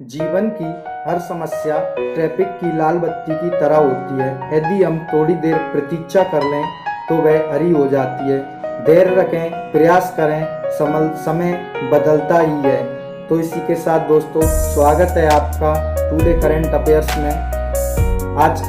जीवन की हर समस्या ट्रैफिक की लाल बत्ती की तरह होती है। यदि हम थोड़ी देर प्रतीक्षा कर लें तो वह हरी हो जाती है। धैर्य रखें, प्रयास करें, समय बदलता ही है। तो इसी के साथ दोस्तों स्वागत है आपका टुडे करंट अफेयर्स में। आज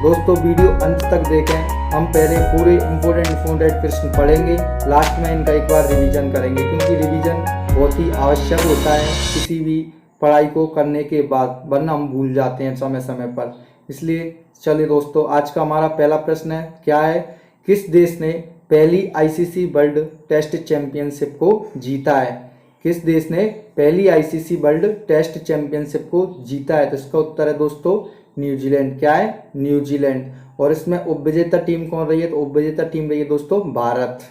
दोस्तों वीडियो अंत तक देखें। हम पहले पूरे इम्पोर्टेंट प्रश्न पढ़ेंगे, लास्ट में इनका एक बार रिवीजन करेंगे, क्योंकि रिवीजन बहुत ही आवश्यक होता है किसी भी पढ़ाई को करने के बाद, वरना हम भूल जाते हैं समय समय पर। इसलिए चलिए दोस्तों, आज का हमारा पहला प्रश्न है, क्या है? किस देश ने पहली आईसीसी वर्ल्ड टेस्ट चैंपियनशिप को जीता है? किस देश ने पहली आईसीसी वर्ल्ड टेस्ट चैंपियनशिप को जीता है? तो इसका उत्तर है दोस्तों न्यूजीलैंड। क्या है? न्यूजीलैंड। और इसमें उपविजेता टीम कौन रही है? तो उपविजेता टीम रही है दोस्तों भारत।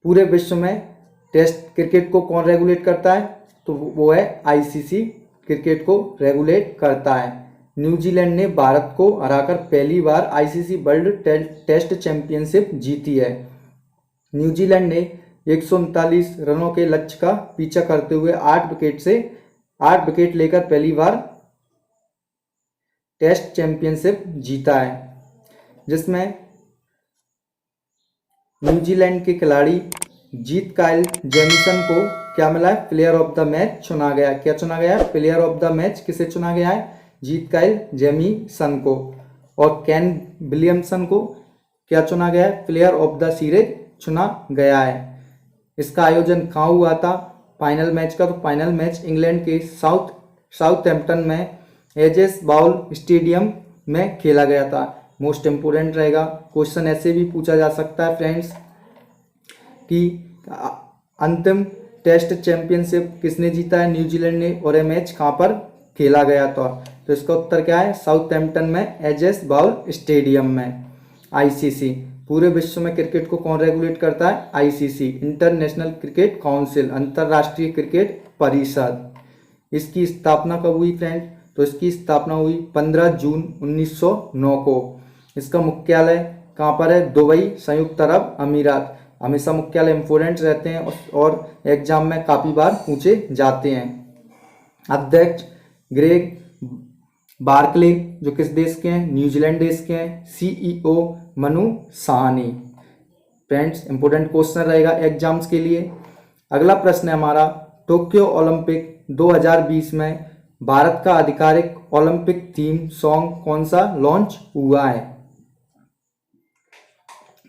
पूरे विश्व में टेस्ट क्रिकेट को कौन रेगुलेट करता है? तो वो है आईसीसी क्रिकेट को रेगुलेट करता है। न्यूजीलैंड ने भारत को हराकर पहली बार आईसीसी वर्ल्ड टेस्ट चैंपियनशिप जीती है। न्यूजीलैंड ने 139 रनों के लक्ष्य का पीछा करते हुए 8 विकेट लेकर पहली बार टेस्ट चैंपियनशिप जीता है, जिसमें न्यूजीलैंड के खिलाड़ी जीत काइल जेमिसन को क्या मिला है? प्लेयर ऑफ द मैच चुना गया। क्या चुना गया है? प्लेयर ऑफ द मैच किसे चुना गया है? जीत काइल जेमिसन को। और केन विलियमसन को क्या चुना गया है? प्लेयर ऑफ द सीरीज चुना गया है। इसका आयोजन कहाँ हुआ था फाइनल मैच का? तो फाइनल मैच इंग्लैंड के साउथहैम्पटन में एजेस बाउल स्टेडियम में खेला गया था। मोस्ट इंपोर्टेंट रहेगा। क्वेश्चन ऐसे भी पूछा जा सकता है फ्रेंड्स कि अंतिम टेस्ट चैंपियनशिप किसने जीता है? न्यूजीलैंड ने। और यह मैच कहाँ पर खेला गया था? तो इसका उत्तर क्या है? साउथहैम्पटन में एजेस बाउल स्टेडियम में। आईसीसी, पूरे विश्व में क्रिकेट को कौन रेगुलेट करता है? आईसीसी, इंटरनेशनल क्रिकेट काउंसिल, अंतर्राष्ट्रीय क्रिकेट परिषद। इसकी स्थापना कब हुई फ्रेंड? तो इसकी स्थापना हुई 15 जून 1909 को। इसका मुख्यालय कहाँ पर है? दुबई, संयुक्त अरब अमीरात। हमेशा मुख्यालय इंपोर्टेंट रहते हैं और एग्जाम में काफ़ी बार पूछे जाते हैं। अध्यक्ष ग्रेग बार्कले, जो किस देश के हैं? न्यूजीलैंड देश के हैं। CEO Manu Sahni. Friends important question रहेगा एग्जाम्स के लिए। अगला प्रश्न है हमारा, टोक्यो ओलंपिक 2020 में भारत का आधिकारिक ओलंपिक थीम सॉन्ग कौन सा लॉन्च हुआ है?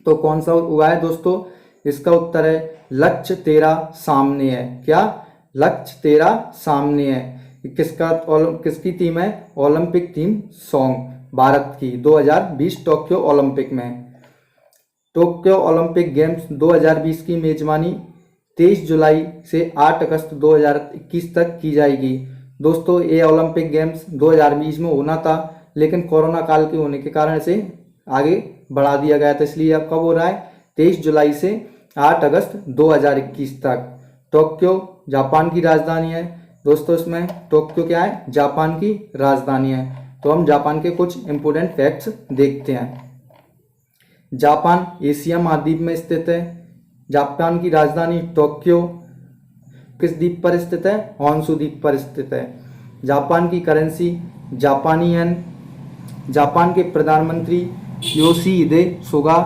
तो कौन सा हुआ है दोस्तों? इसका उत्तर है लक्ष्य तेरा सामने है। क्या? लक्ष्य तेरा सामने है। किसकी थीम है? ओलंपिक थीम सॉन्ग भारत की 2020 टोक्यो ओलंपिक में। टोक्यो ओलंपिक गेम्स 2020 की मेजबानी 23 जुलाई से 8 अगस्त 2021 तक की जाएगी। दोस्तों ये ओलंपिक गेम्स 2020 में होना था, लेकिन कोरोना काल के होने के कारण से आगे बढ़ा दिया गया था। इसलिए अब कब हो रहा है? 23 जुलाई से 8 अगस्त 2021 तक। टोक्यो जापान की राजधानी है दोस्तों। इसमें टोक्यो क्या है? जापान की राजधानी है। तो हम जापान के कुछ इंपोर्टेंट फैक्ट्स देखते हैं। जापान एशिया महाद्वीप में स्थित है। जापान की राजधानी टोक्यो किस द्वीप पर स्थित है? होन्शु द्वीप पर स्थित है। जापान की करेंसी जापानी येन। जापान के प्रधानमंत्री योशिहिदे सुगा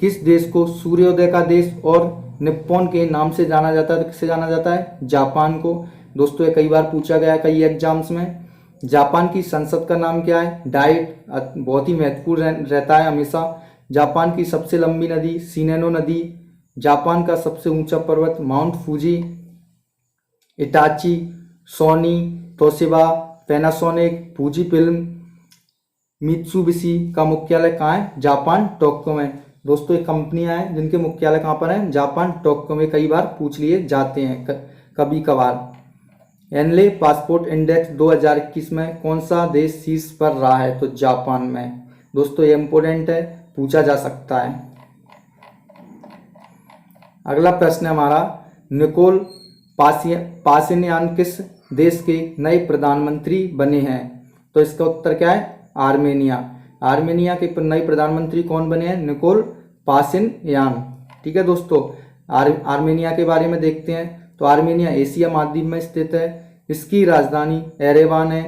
किस देश को सूर्योदय का देश और निप्पॉन के नाम से जाना जाता है? तो किससे जाना जाता है? जापान को। दोस्तों ये कई बार पूछा गया है कई एग्जाम्स में। जापान की संसद का नाम क्या है? डाइट, बहुत ही महत्वपूर्ण रहता है हमेशा। जापान की सबसे लंबी नदी शिनेनो नदी। जापान का सबसे ऊंचा पर्वत Mount Fuji. Hitachi, Sony, Toshiba, Panasonic, Fujifilm, Mitsubishi का मुख्यालय कहाँ है? जापान टोक्यो में। दोस्तों ये कंपनियां हैं जिनके मुख्यालय कहाँ पर हैं? जापान टोक्यो में। कई बार पूछ लिए जाते हैं कभी कभार। एनले पासपोर्ट इंडेक्स 2021 में कौन सा देश शीर्ष पर रहा है? तो जापान में। दोस्तों ये इंपोर्टेंट है, पूछा जा सकता है। अगला प्रश्न है हमारा, निकोल पाशिन्यान किस देश के नए प्रधानमंत्री बने हैं? तो इसका उत्तर क्या है? आर्मेनिया। आर्मेनिया के नए प्रधानमंत्री कौन बने हैं? Nikol Pashinyan. ठीक है दोस्तों, आर्मेनिया के बारे में देखते हैं। तो आर्मेनिया एशिया महाद्वीप में स्थित है। इसकी राजधानी एरेवान है।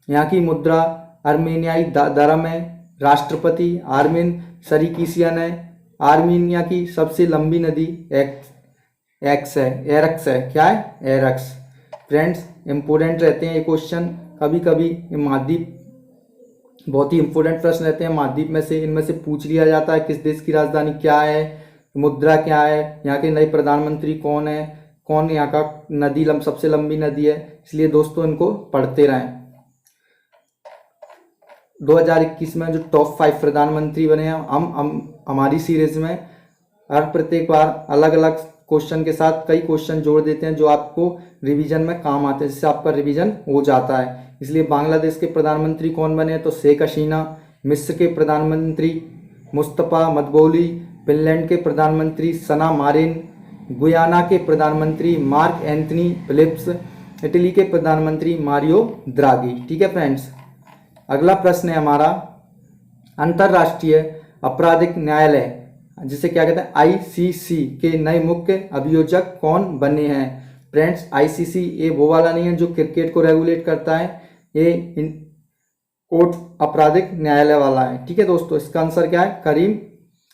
यहाँ की मुद्रा आर्मेनियाई दरम है। राष्ट्रपति आर्मेन सरीकीसियन है। आर्मीनिया की सबसे लंबी नदी एरक्स है। क्या है? एरक्स। फ्रेंड्स, इंपोर्टेंट रहते हैं ये क्वेश्चन। कभी कभी ये महाद्वीप बहुत ही इंपोर्टेंट प्रश्न रहते हैं महाद्वीप में से, इनमें से पूछ लिया जाता है किस देश की राजधानी क्या है, मुद्रा क्या है, यहाँ के नए प्रधानमंत्री कौन है, कौन यहाँ का नदी सबसे लंबी नदी है। इसलिए दोस्तों इनको पढ़ते रहें। 2021 में जो टॉप 5 प्रधानमंत्री बने हैं, हम हमारी सीरीज में हर प्रत्येक बार अलग अलग क्वेश्चन के साथ कई क्वेश्चन जोड़ देते हैं जो आपको रिवीजन में काम आते हैं, जिससे आपका रिवीजन हो जाता है। इसलिए बांग्लादेश के प्रधानमंत्री कौन बने? तो शेख हसीना। मिस्र के प्रधानमंत्री मुस्तफा मदबौली। फिनलैंड के प्रधानमंत्री सना मारिन। गुयाना के प्रधानमंत्री मार्क एंथनी फिलिप्स। इटली के प्रधानमंत्री मारियो द्रागी। ठीक है फ्रेंड्स, अगला प्रश्न है हमारा, अंतर्राष्ट्रीय आपराधिक न्यायालय जिसे क्या कहते हैं आईसीसी के नए मुख्य अभियोजक कौन बने हैं? फ्रेंड्स, आईसीसी ये वो वाला नहीं है जो क्रिकेट को रेगुलेट करता है, ये कोर्ट आपराधिक न्यायालय वाला है। ठीक है दोस्तों, इसका आंसर क्या है? करीम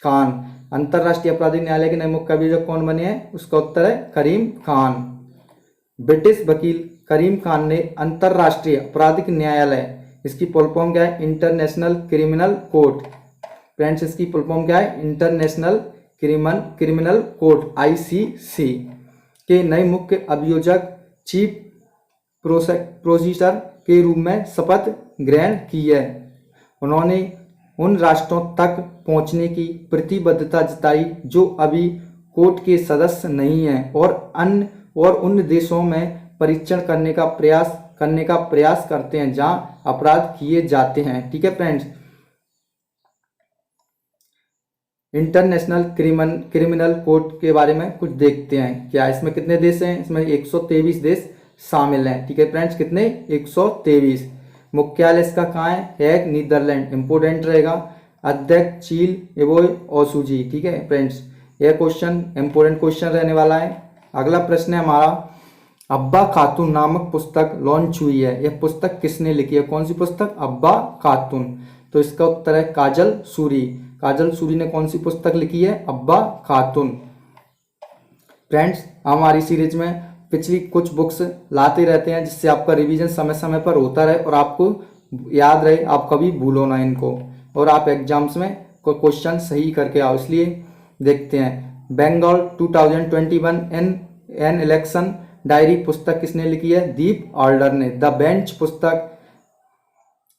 खान। अंतर्राष्ट्रीय आपराधिक न्यायालय के नए मुख्य अभियोजक कौन बने हैं? उसका उत्तर है करीम खान। ब्रिटिश वकील करीम खान ने अंतर्राष्ट्रीय आपराधिक न्यायालय, इसकी फुल फॉर्म क्या है? International criminal court. फ्रेंड्स, इसकी फुल फॉर्म क्या है? इंटरनेशनल क्रिमिनल कोर्ट आईसीसी के नए मुख्य अभियोजक चीफ प्रोसीजर के रूप में शपथ ग्रहण की है। उन्होंने उन राष्ट्रों तक पहुंचने की प्रतिबद्धता जताई जो अभी कोर्ट के सदस्य नहीं हैं और उन देशों में परीक्षण करने का प्रयास करते हैं जहां अपराध किए जाते हैं। ठीक है फ्रेंड्स, इंटरनेशनल क्रिमिनल कोर्ट के बारे में कुछ देखते हैं। क्या इसमें कितने देश हैं? इसमें 123 देश शामिल हैं। ठीक है फ्रेंड्स, कितने? 123। मुख्यालय इसका कहाँ है? Hague, Netherlands. इंपोर्टेंट रहेगा। अध्यक्ष चील एवोय ओसुजी। ठीक है फ्रेंड्स, यह क्वेश्चन इंपोर्टेंट क्वेश्चन रहने वाला है। अगला प्रश्न है हमारा, अब्बा खातून नामक पुस्तक लॉन्च हुई है, यह पुस्तक किसने लिखी है? कौन सी पुस्तक? अब्बा खातून। तो इसका उत्तर है काजल सूरी। काजल सूरी ने कौन सी पुस्तक लिखी है? अब्बा खातून। फ्रेंड्स, हमारी सीरीज में पिछली कुछ बुक्स लाते रहते हैं जिससे आपका रिवीजन समय समय पर होता रहे और आपको याद रहे, आप कभी भूलो ना इनको और आप एग्जाम्स में क्वेश्चन सही करके आओ। इसलिए देखते हैं, बंगाल 2021 एन इलेक्शन डायरी पुस्तक किसने लिखी है? दीप ऑल्डर ने। द बेंच पुस्तक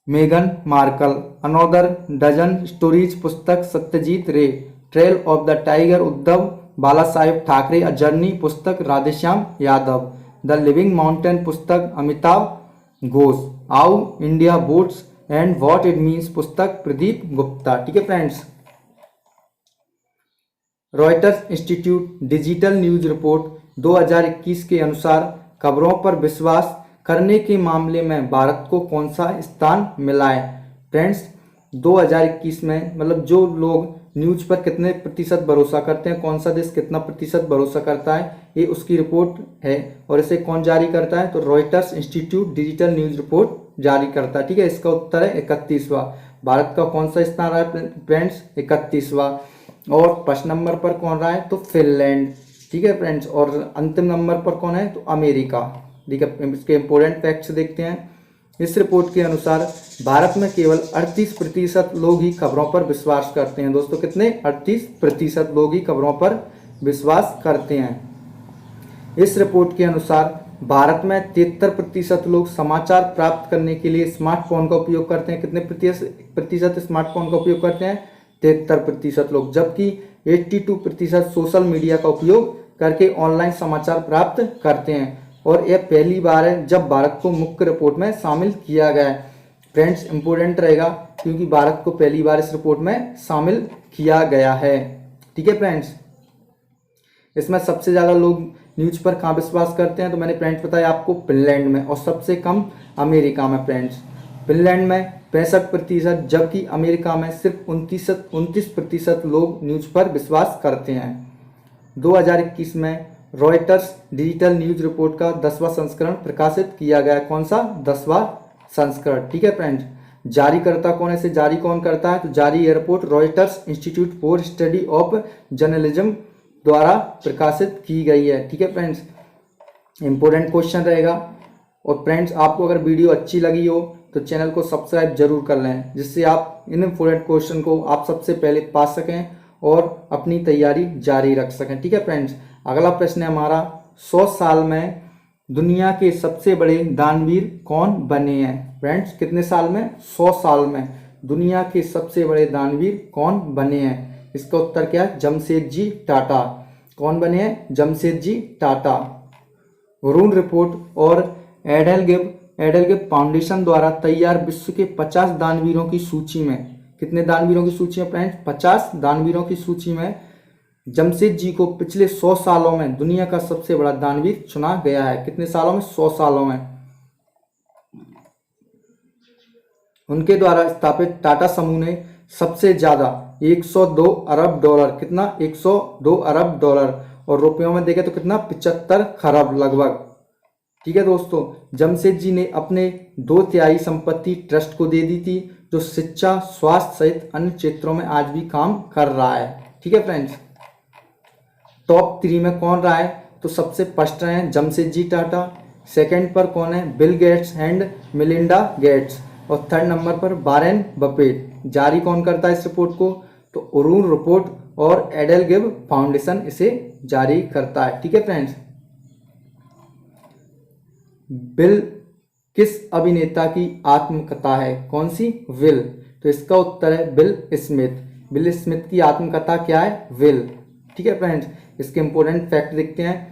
मेगन मार्कल। अनोदर डजन स्टोरीज पुस्तक Satyajit Ray. Trail of the tiger Uddhav Bala Saheb Thackeray. A journey पुस्तक Radheshyam Yadav. The living mountain पुस्तक Amitav Ghosh. How India votes and what it means पुस्तक प्रदीप गुप्ता। ठीक है friends, Reuters Institute digital news report 2021 के अनुसार खबरों पर विश्वास करने के मामले में भारत को कौन सा स्थान मिला है? फ्रेंड्स, 2021 में मतलब जो लोग न्यूज पर कितने प्रतिशत भरोसा करते हैं, कौन सा देश कितना प्रतिशत भरोसा करता है, ये उसकी रिपोर्ट है। और इसे कौन जारी करता है? तो Reuters Institute digital news report जारी करता है। ठीक है, इसका उत्तर है 31वां। भारत का कौन सा स्थान रहा है फ्रेंड्स? 31वां। और फर्स्ट नंबर पर कौन रहा है? तो फिनलैंड। ठीक है फ्रेंड्स, और अंतिम नंबर पर कौन है? तो अमेरिका। ठीक है, इसके इंपोर्टेंट फैक्ट्स देखते हैं। इस रिपोर्ट के अनुसार भारत में केवल 38% लोग ही खबरों पर विश्वास करते हैं। दोस्तों, कितने? 38% लोग ही खबरों पर विश्वास करते हैं। इस रिपोर्ट के अनुसार भारत में 73% लोग समाचार प्राप्त करने के लिए स्मार्टफोन का उपयोग करते हैं। कितने प्रतिशत स्मार्टफोन का उपयोग करते हैं? 73% लोग। जबकि 82% सोशल मीडिया का उपयोग करके ऑनलाइन समाचार प्राप्त करते हैं। और यह पहली बार है जब भारत को मुख्य रिपोर्ट में शामिल किया गया है। फ्रेंड्स, इंपोर्टेंट रहेगा क्योंकि भारत को पहली बार इस रिपोर्ट में शामिल किया गया है। ठीक है फ्रेंड्स, इसमें सबसे ज़्यादा लोग न्यूज पर कहाँ विश्वास करते हैं? तो मैंने फ्रेंड्स बताया आपको फिनलैंड में, और सबसे कम अमेरिका में। फ्रेंड्स, फिनलैंड में 65%, जबकि अमेरिका में सिर्फ 29% लोग न्यूज पर विश्वास करते हैं। 2021 में रॉयटर्स डिजिटल न्यूज रिपोर्ट का 10वां संस्करण प्रकाशित किया गया। कौन सा? 10वां संस्करण। ठीक है फ्रेंड्स। जारीकर्ता कौन है? इसे जारी कौन करता है? तो जारी यह report Reuters institute for study of journalism द्वारा प्रकाशित की गई है। ठीक है फ्रेंड्स, इंपॉर्टेंट क्वेश्चन रहेगा। और फ्रेंड्स, आपको अगर वीडियो अच्छी लगी हो तो चैनल को सब्सक्राइब जरूर कर लें, जिससे आप इन इंपॉर्टेंट क्वेश्चन को आप सबसे पहले पा सकें और अपनी तैयारी जारी रख सकें। ठीक है फ्रेंड्स, अगला प्रश्न है हमारा, 100 साल में दुनिया के सबसे बड़े दानवीर कौन बने हैं? फ्रेंड्स, कितने साल में? 100 साल में दुनिया के सबसे बड़े दानवीर कौन बने हैं? इसका उत्तर क्या है? जमशेदजी टाटा। कौन बने हैं? जमशेदजी टाटा। वरुण रिपोर्ट और एडेलगिव फाउंडेशन द्वारा तैयार विश्व के 50 दानवीरों की सूची में, कितने दानवीरों की सूची में फ्रेंड्स? 50 दानवीरों की सूची में जमशेदजी को पिछले 100 सालों में दुनिया का सबसे बड़ा दानवीर चुना गया है। कितने सालों में? 100 सालों में। उनके द्वारा स्थापित टाटा समूह ने सबसे ज्यादा 102 अरब डॉलर, कितना? 102 अरब डॉलर, और रुपयों में देखें तो कितना? 75 खरब लगभग। ठीक है दोस्तों, जमशेदजी ने अपने 2/3 संपत्ति ट्रस्ट को दे दी थी, जो शिक्षा, स्वास्थ्य सहित अन्य क्षेत्रों में आज भी काम कर रहा है। ठीक है फ्रेंड्स, टॉप 3 में कौन रहा है? तो सबसे फर्स्ट रहे हैं जमशेदजी टाटा, सेकंड पर कौन है? Bill Gates and Melinda Gates, और थर्ड नंबर पर वारेन बफेट। जारी कौन करता है इस रिपोर्ट को? तो वरुण रिपोर्ट और एडेलगिव फाउंडेशन इसे जारी करता है। ठीक है फ्रेंड्स, बिल किस अभिनेता की आत्मकथा है? कौन सी? विल। तो इसका उत्तर है बिल स्मिथ। बिल स्मिथ की आत्मकथा क्या है? विल। ठीक है फ्रेंड्स, इसके इंपॉर्टेंट फैक्ट देखते हैं।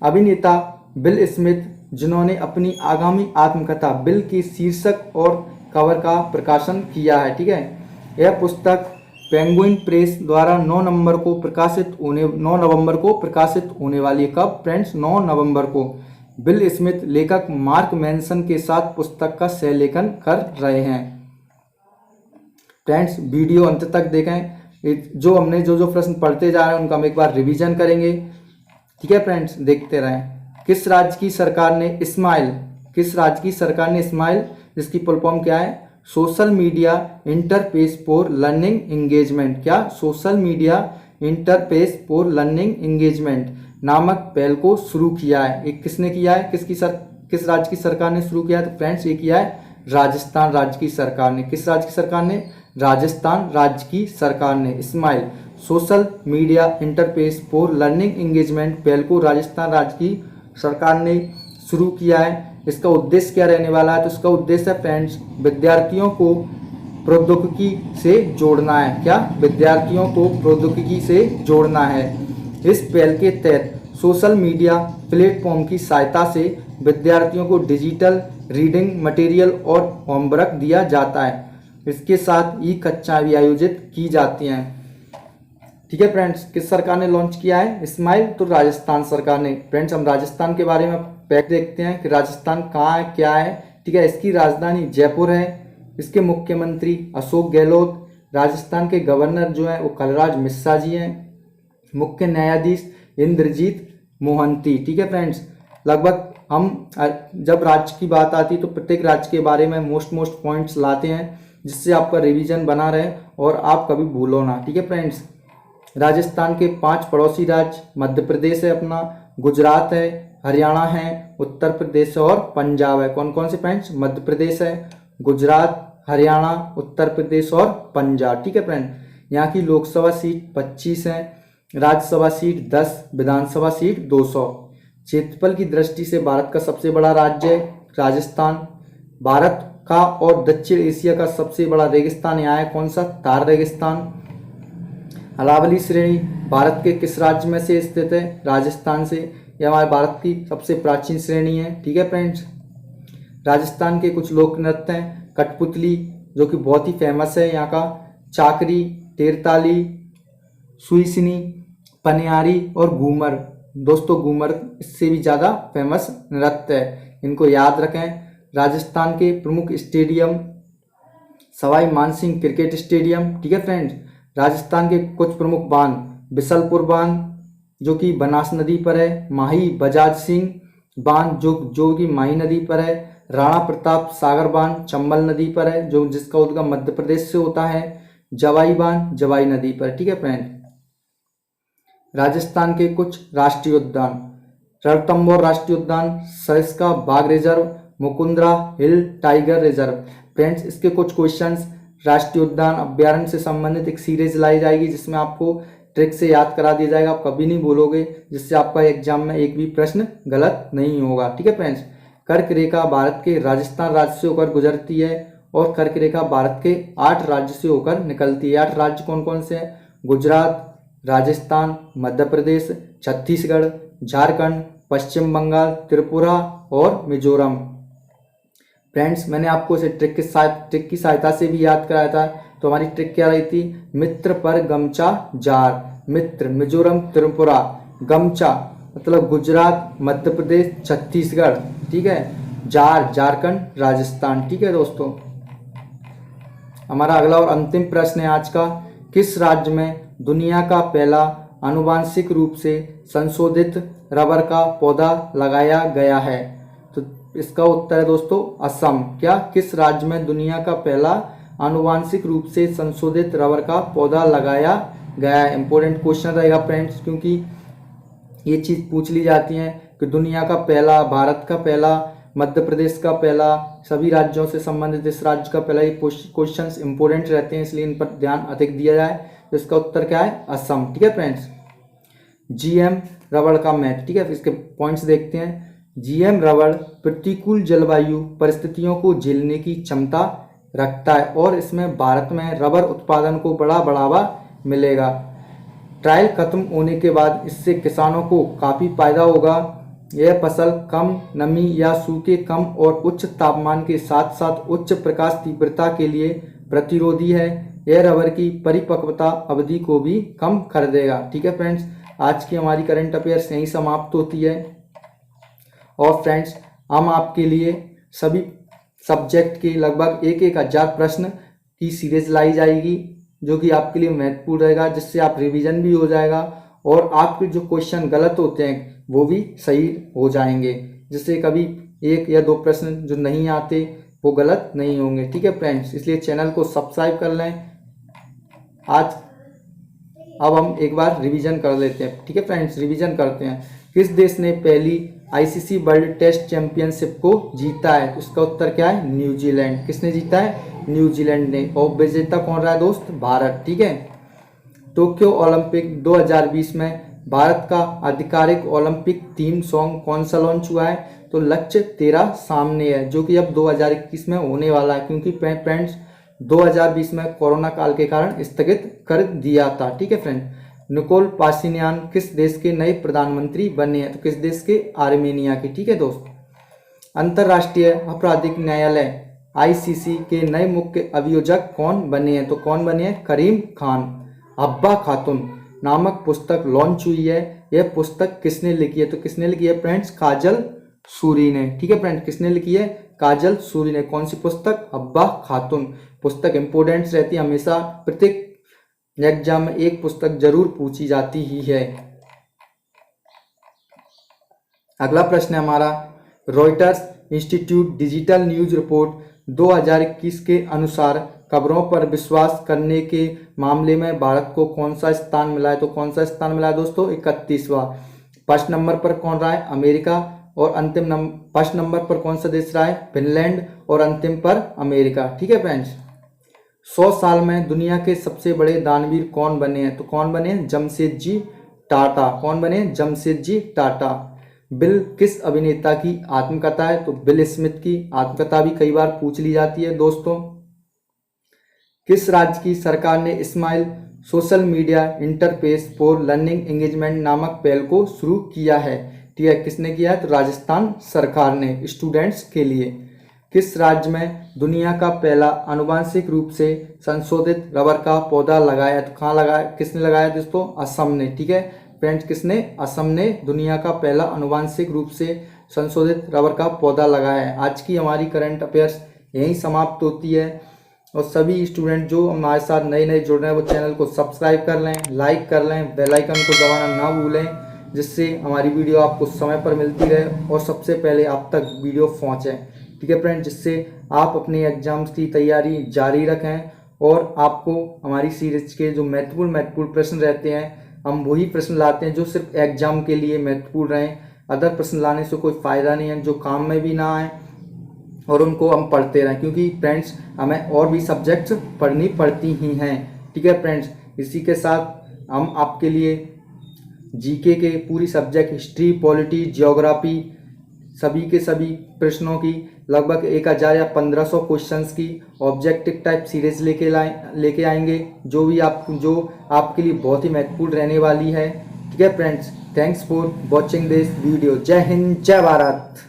अभिनेता बिल स्मिथ, जिन्होंने अपनी आगामी आत्मकथा बिल के शीर्षक और कवर का प्रकाशन किया है। ठीक है, यह पुस्तक पेंगुइन प्रेस द्वारा 9 नवंबर को प्रकाशित होने वाली है। कब फ्रेंड्स? 9 नवंबर को। बिल स्मिथ लेखक मार्क मैनसन के साथ पुस्तक का सहलेखन कर रहे हैं। फ्रेंड्स, वीडियो अंत तक देखें। जो हमने जो प्रश्न पढ़ते जा रहे हैं उनका हम एक बार रिवीजन करेंगे। ठीक है फ्रेंड्स, देखते रहें। किस राज्य की सरकार ने स्माइल, जिसकी फुल फॉर्म क्या है? Social media interface for learning engagement. क्या? Social media interface for learning engagement नामक पहल को शुरू किया है। एक किसने किया है? किस राज्य की सरकार ने शुरू किया है? तो फ्रेंड्स, ये किया है राजस्थान राज्य की सरकार ने। किस राज्य की सरकार ने? राजस्थान राज्य की सरकार ने smile social media interface for learning engagement पहल को राजस्थान राज्य की सरकार ने शुरू किया है। इसका उद्देश्य क्या रहने वाला है? तो इसका उद्देश्य है फ्रेंड्स, विद्यार्थियों को प्रौद्योगिकी से जोड़ना है। क्या? विद्यार्थियों को प्रौद्योगिकी से जोड़ना है। इस पहल के तहत सोशल मीडिया प्लेटफॉर्म की सहायता से विद्यार्थियों को डिजिटल रीडिंग मटेरियल और होमवर्क दिया जाता है। इसके साथ ई कक्षाएं भी आयोजित की जाती हैं। ठीक है फ्रेंड्स, किस सरकार ने लॉन्च किया है स्माइल? तो राजस्थान सरकार ने। फ्रेंड्स, हम राजस्थान के बारे में फैक्ट देखते हैं कि राजस्थान कहाँ है, क्या है। ठीक है, इसकी राजधानी जयपुर है। इसके मुख्यमंत्री अशोक गहलोत। राजस्थान के गवर्नर जो हैं वो कलराज मिश्रा जी हैं। मुख्य न्यायाधीश इंद्रजीत मोहंती। ठीक है फ्रेंड्स, लगभग हम जब राज्य की बात आती है तो प्रत्येक राज्य के बारे में मोस्ट पॉइंट्स लाते हैं, जिससे आपका रिवीजन बना रहे और आप कभी भूलो ना। ठीक है फ्रेंड्स, राजस्थान के 5 पड़ोसी राज्य मध्य प्रदेश है अपना, गुजरात है, हरियाणा है, उत्तर प्रदेश है और पंजाब है। कौन कौन से फ्रेंड्स? मध्य प्रदेश है, गुजरात, हरियाणा, उत्तर प्रदेश और पंजाब। ठीक है फ्रेंड, यहाँ की लोकसभा सीट 25 है, राज्यसभा सीट 10, विधानसभा सीट 200। क्षेत्रफल की दृष्टि से भारत का सबसे बड़ा राज्य है राजस्थान। भारत का और दक्षिण एशिया का सबसे बड़ा रेगिस्तान यहाँ है, कौन सा? थार रेगिस्तान। अरावली श्रेणी भारत के किस राज्य में से स्थित है? राजस्थान से। यह हमारे भारत की सबसे प्राचीन श्रेणी है। ठीक है फ्रेंड्स, राजस्थान के कुछ लोक नृत्य हैं, कठपुतली जो कि बहुत ही फेमस है यहाँ का, चाकरी, तेरताली, सुईसनी, पनियारी और घूमर। दोस्तों घूमर इससे भी ज़्यादा फेमस नृत्य है, इनको याद रखें। राजस्थान के प्रमुख stadium Sawai Mansingh cricket stadium. ठीक है फ्रेंड्स, राजस्थान के कुछ प्रमुख बांध, बिसलपुर बांध, जो कि बनास नदी पर है, माही बजाज सिंह बांध जो कि माही नदी पर है, राणा प्रताप सागर बांध चंबल नदी पर है जो जिसका उद्गम मध्य प्रदेश से होता है, जवाई बांध जवाई नदी पर। ठीक है फ्रेंड। राजस्थान के कुछ राष्ट्रीय उद्यान, रणथंभौर राष्ट्रीय उद्यान, सरिस्का बाघ रिजर्व, मुकुंदरा हिल टाइगर रिजर्व। फ्रेंड्स इसके कुछ क्वेश्चंस राष्ट्रीय उद्यान अभ्यारण्य से संबंधित एक सीरीज लाई जाएगी जिसमें आपको ट्रिक से याद करा दिया जाएगा, आप कभी नहीं भूलोगे, जिससे आपका एग्जाम में एक भी प्रश्न गलत नहीं होगा। ठीक है फ्रेंड्स। कर्क रेखा भारत के राजस्थान राज्य से होकर गुजरती है और कर्क रेखा भारत के 8 राज्य से होकर निकलती है। 8 राज्य कौन कौन से हैं? गुजरात, राजस्थान, मध्य प्रदेश, छत्तीसगढ़, झारखंड, पश्चिम बंगाल, त्रिपुरा और मिजोरम। फ्रेंड्स मैंने आपको इसे ट्रिक की सहायता से भी याद कराया था। तो हमारी ट्रिक क्या रही थी? मित्र पर गमछा जार, मित्र मिजोरम त्रिपुरा, गमछा मतलब गुजरात, मध्य प्रदेश, छत्तीसगढ़, ठीक है, जार झारखंड, राजस्थान। ठीक है दोस्तों। हमारा अगला और अंतिम प्रश्न है आज का, किस राज्य में दुनिया का पहला आनुवांशिक रूप से संशोधित रबर का पौधा लगाया गया है? तो इसका उत्तर है दोस्तों असम। क्या? किस राज्य में दुनिया का पहला आनुवांशिक रूप से संशोधित रबर का पौधा लगाया गया है? इंपॉर्टेंट क्वेश्चन रहेगा फ्रेंड्स, क्योंकि ये चीज़ पूछ ली जाती है कि दुनिया का पहला, भारत का पहला, मध्य प्रदेश का पहला, सभी राज्यों से संबंधित इस राज्य का पहला। ये क्वेश्चंस इंपॉर्टेंट रहते हैं इसलिए इन पर ध्यान अधिक दिया जाए। तो इसका उत्तर क्या है? असम। ठीक है फ्रेंड्स। जीएम रबड़ का मैथ। ठीक है, इसके पॉइंट्स देखते हैं। जीएम रबड़ प्रतिकूल जलवायु परिस्थितियों को झेलने की क्षमता रखता है और इसमें भारत में रबर उत्पादन को बड़ा बढ़ावा मिलेगा। ट्रायल खत्म होने के बाद इससे किसानों को काफ़ी फायदा होगा। यह फसल कम नमी या सूखे, कम और उच्च तापमान के साथ साथ उच्च प्रकाश तीव्रता के लिए प्रतिरोधी है। यह रबर की परिपक्वता अवधि को भी कम कर देगा। ठीक है फ्रेंड्स, आज की हमारी करंट अफेयर्स यहीं समाप्त होती है। और फ्रेंड्स हम आपके लिए सभी सब्जेक्ट के लगभग 1,000 प्रश्न की सीरीज लाई जाएगी जो कि आपके लिए महत्वपूर्ण रहेगा, जिससे आप रिवीजन भी हो जाएगा और आपके जो क्वेश्चन गलत होते हैं वो भी सही हो जाएंगे, जिससे कभी 1 या 2 प्रश्न जो नहीं आते वो गलत नहीं होंगे। ठीक है फ्रेंड्स, इसलिए चैनल को सब्सक्राइब कर लें। अब हम एक बार रिवीजन कर लेते हैं। ठीक है फ्रेंड्स, रिवीजन करते हैं। किस देश ने पहली आईसीसी वर्ल्ड टेस्ट चैंपियनशिप को जीता है? तो इसका उत्तर क्या है? न्यूजीलैंड। किसने जीता है? न्यूजीलैंड ने। और विजेता कौन रहा है दोस्त? भारत। ठीक है। टोक्यो ओलंपिक 2020 में भारत का आधिकारिक ओलंपिक थीम सॉन्ग कौन सा लॉन्च हुआ है? तो लक्ष्य तेरा सामने है, जो कि अब 2021 में होने वाला है, क्योंकि फ्रेंड्स 2020 में कोरोना काल के कारण स्थगित कर दिया था। ठीक है फ्रेंड। निकोल पाशिनियान किस देश के नए प्रधानमंत्री बने हैं? तो किस देश के? आर्मेनिया के। ठीक है दोस्त। अंतर्राष्ट्रीय आपराधिक न्यायालय आईसीसी के नए मुख्य अभियोजक कौन बने हैं? तो कौन बने हैं? करीम खान। हब्बा खातून नामक पुस्तक लॉन्च हुई है। यह पुस्तक किसने लिखी है? तो किसने लिखी है फ्रेंड्स? काजल सूरी ने। ठीक है फ्रेंड्स, किसने लिखी है? काजल सूरी ने। कौन सी पुस्तक? हब्बा खातून। पुस्तक इंपोर्टेंट रहती है, हमेशा प्रत्येक एग्जाम में एक पुस्तक जरूर पूछी जाती ही है। अगला प्रश्न है हमारा, Reuters Institute digital news report 2021 के अनुसार खबरों पर विश्वास करने के मामले में भारत को कौन सा स्थान मिला है? तो कौन सा स्थान मिला है दोस्तों? 31वां। फर्स्ट नंबर पर कौन रहा है? अमेरिका। और अंतिम फर्स्ट नंबर पर कौन सा देश रहा है? फिनलैंड। और अंतिम पर अमेरिका। ठीक है फ्रेंड्स। 100 साल में दुनिया के सबसे बड़े दानवीर कौन बने हैं? तो कौन बने हैं? जमशेदजी टाटा। कौन बने हैं? जमशेदजी टाटा। बिल किस अभिनेता की आत्मकथा है? तो बिल स्मिथ की आत्मकथा भी कई बार पूछ ली जाती है दोस्तों। किस राज्य की सरकार ने smile social media interface for learning engagement नामक पहल को शुरू किया है? ठीक है, किसने किया है? तो राजस्थान सरकार ने स्टूडेंट्स के लिए। किस राज्य में दुनिया का पहला आनुवांशिक रूप से संशोधित रबर का पौधा लगाया? तो कहाँ लगाया? किसने लगाया दोस्तों? असम ने। ठीक है फ्रेंड्स, किसने? असम ने दुनिया का पहला आनुवांशिक रूप से संशोधित रबर का पौधा लगाया है। आज की हमारी करंट अफेयर्स यहीं समाप्त होती है। और सभी स्टूडेंट जो हमारे साथ नए जुड़ रहे हैं वो चैनल को सब्सक्राइब कर लें, लाइक कर लें, बेल आइकन को दबाना ना भूलें, जिससे हमारी वीडियो आपको समय पर मिलती रहे और सबसे पहले आप तक वीडियो पहुँचे। ठीक है फ्रेंड्स, जिससे आप अपने एग्जाम्स की तैयारी जारी रखें और आपको हमारी सीरीज के जो महत्वपूर्ण प्रश्न रहते हैं, हम वही प्रश्न लाते हैं जो सिर्फ एग्जाम के लिए महत्वपूर्ण रहें। अदर प्रश्न लाने से कोई फ़ायदा नहीं है जो काम में भी ना आए और उनको हम पढ़ते रहें, क्योंकि फ्रेंड्स हमें और भी सब्जेक्ट्स पढ़नी पड़ती ही हैं। ठीक है फ्रेंड्स, इसी के साथ हम आपके लिए जीके के पूरी सब्जेक्ट हिस्ट्री, पॉलिटी, जियोग्राफी सभी के सभी प्रश्नों की लगभग 1000 या 1500 क्वेश्चंस की ऑब्जेक्टिव टाइप सीरीज लेके आएंगे, जो आपके लिए बहुत ही महत्वपूर्ण रहने वाली है। ठीक है friends, thanks for watching this video. जय हिंद, जय भारत।